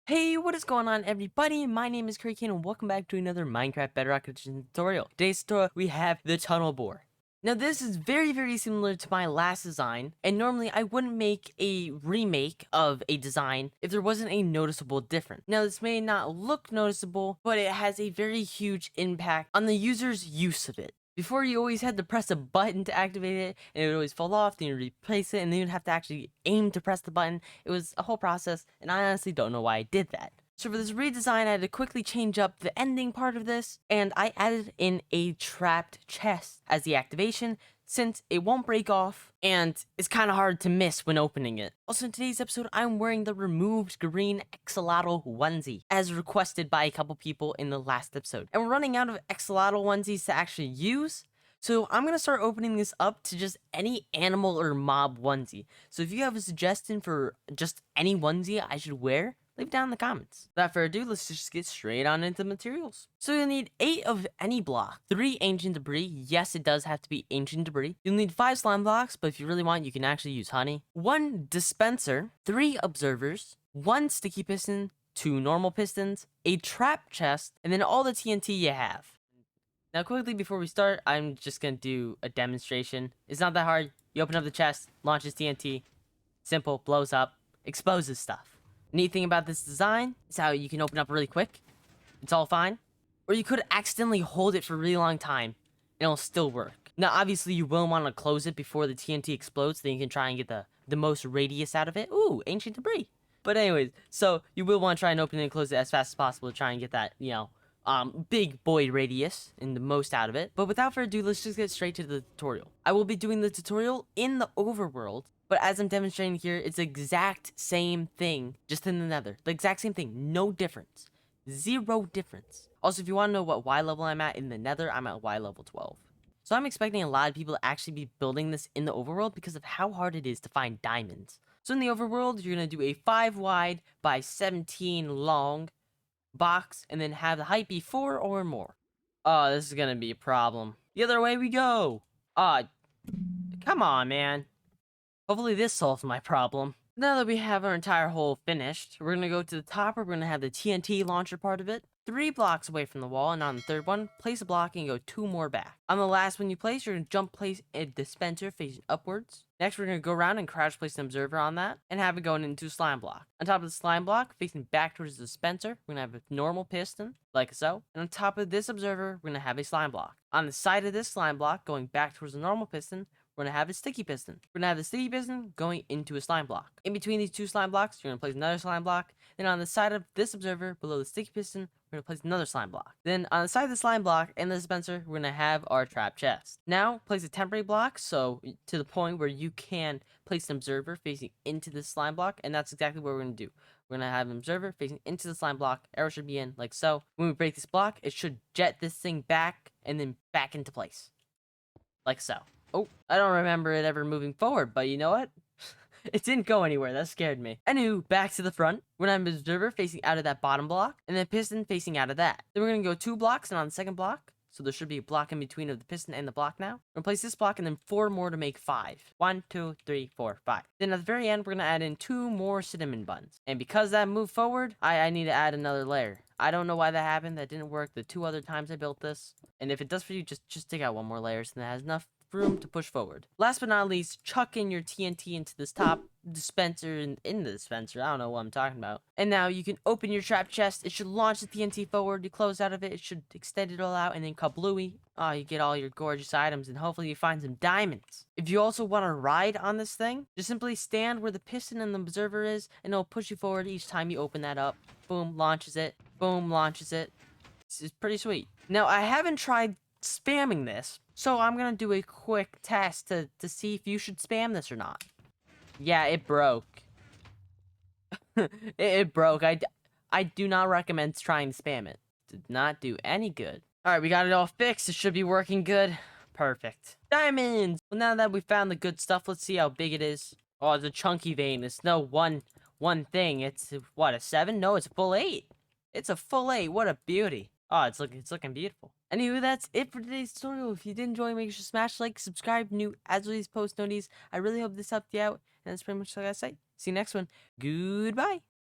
Hey, what is going on, everybody? My name is Curry and welcome back to another Minecraft Bedrock tutorial. Today's tutorial, we have the tunnel bore. Now, this is very similar to my last design, and normally I wouldn't make a remake of a design if there wasn't a noticeable difference. Now, this may not look noticeable, but it has a very huge impact on the user's use of it. Before, you always had to press a button to activate it, and it would always fall off, then you replace it, and then you'd have to actually aim to press the button. It was a whole process, and I honestly don't know why I did that. So for this redesign, I had to quickly change up the ending part of this, and I added in a trapped chest as the activation, since it won't break off, and it's kind of hard to miss when opening it. Also, in today's episode, I'm wearing the removed green axolotl onesie, as requested by a couple people in the last episode. And we're running out of axolotl onesies to actually use, so I'm going to start opening this up to just any animal or mob onesie. So if you have a suggestion for just any onesie I should wear, leave down in the comments. Without further ado, let's just get straight on into the materials. So you'll need 8 of any block, 3 ancient debris. Yes, it does have to be ancient debris. You'll need 5 slime blocks, but if you really want, you can actually use honey. 1 dispenser, 3 observers, 1 sticky piston, 2 normal pistons, a trap chest, and then all the TNT you have. Now, quickly before we start, I'm just gonna do a demonstration. It's not that hard. You open up the chest, launches TNT, simple, blows up, exposes stuff. Neat thing about this design is how you can open up really quick. It's all fine. Or you could accidentally hold it for a really long time and it'll still work. Now, obviously, you will want to close it before the TNT explodes, then you can try and get the most radius out of it. Ooh, ancient debris. But anyways, so you will want to try and open it and close it as fast as possible to try and get that, big boy radius and the most out of it. But without further ado, let's just get straight to the tutorial. I will be doing the tutorial in the overworld, but as I'm demonstrating here, it's the exact same thing, just in the nether. The exact same thing, no difference. 0 difference. Also, if you want to know what Y level I'm at in the nether, I'm at Y level 12. So I'm expecting a lot of people to actually be building this in the overworld because of how hard it is to find diamonds. So in the overworld, you're going to do a 5 wide by 17 long box, and then have the height be 4 or more. Oh, this is gonna be a problem. The other way we go. Come on, man. Hopefully this solves my problem. Now that we have our entire hole finished, we're gonna go to the top. We're gonna have the TNT launcher part of it. 3 blocks away from the wall, and on the third one, place a block and go 2 more back. On the last one you place, you're gonna jump place a dispenser facing upwards. Next, we're gonna go around and crouch place an observer on that, and have it going into a slime block. On top of the slime block, facing back towards the dispenser, we're gonna have a normal piston, like so. And on top of this observer, we're gonna have a slime block. On the side of this slime block, going back towards the normal piston, we're going to have a sticky piston. We're going to have the sticky piston going into a slime block. In between these 2 slime blocks, you're going to place another slime block. Then on the side of this observer, below the sticky piston, we're going to place another slime block. Then on the side of the slime block and the dispenser, we're going to have our trap chest. Now, place a temporary block, so to the point where you can place an observer facing into the slime block, and that's exactly what we're going to do. We're going to have an observer facing into the slime block. Arrow should be in, like so. When we break this block, it should jet this thing back and then back into place. Like so. Oh, I don't remember it ever moving forward, but you know what? It didn't go anywhere. That scared me. Anywho, back to the front. We're going to have an observer facing out of that bottom block, and then piston facing out of that. Then we're going to go 2 blocks, and on the second block, so there should be a block in between of the piston and the block now. We're going to place this block and then 4 more to make 5. 1, 2, 3, 4, 5. Then at the very end, we're going to add in 2 more cinnamon buns. And because that moved forward, I need to add another layer. I don't know why that happened. That didn't work the 2 other times I built this. And if it does for you, just take out 1 more layer so that has enough room to push forward. Last but not least, chuck in your TNT into this top dispenser and in the dispenser. I don't know what I'm talking about. And now you can open your trap chest. It should launch the TNT forward. You close out of it. It should extend it all out, and then kablooey. Oh, you get all your gorgeous items, and hopefully you find some diamonds. If you also want to ride on this thing, just simply stand where the piston and the observer is, and it'll push you forward each time you open that up. Boom, launches it. Boom, launches it. It's pretty sweet. Now, I haven't tried spamming this, so I'm gonna do a quick test to see if you should spam this or not. Yeah, it broke. it broke. I do not recommend trying to spam it. Did not do any good. Alright, we got it all fixed. It should be working good. Perfect. Diamonds! Well, now that we found the good stuff, let's see how big it is. Oh, it's a chunky vein. It's no one thing. It's, what, a 7? No, it's a full 8. It's a full 8. What a beauty. Oh, it's looking beautiful. Anyway, that's it for today's tutorial. If you did enjoy, make sure to smash like, subscribe, new as well as post notices. I really hope this helped you out. And that's pretty much all I gotta say. See you next one. Goodbye.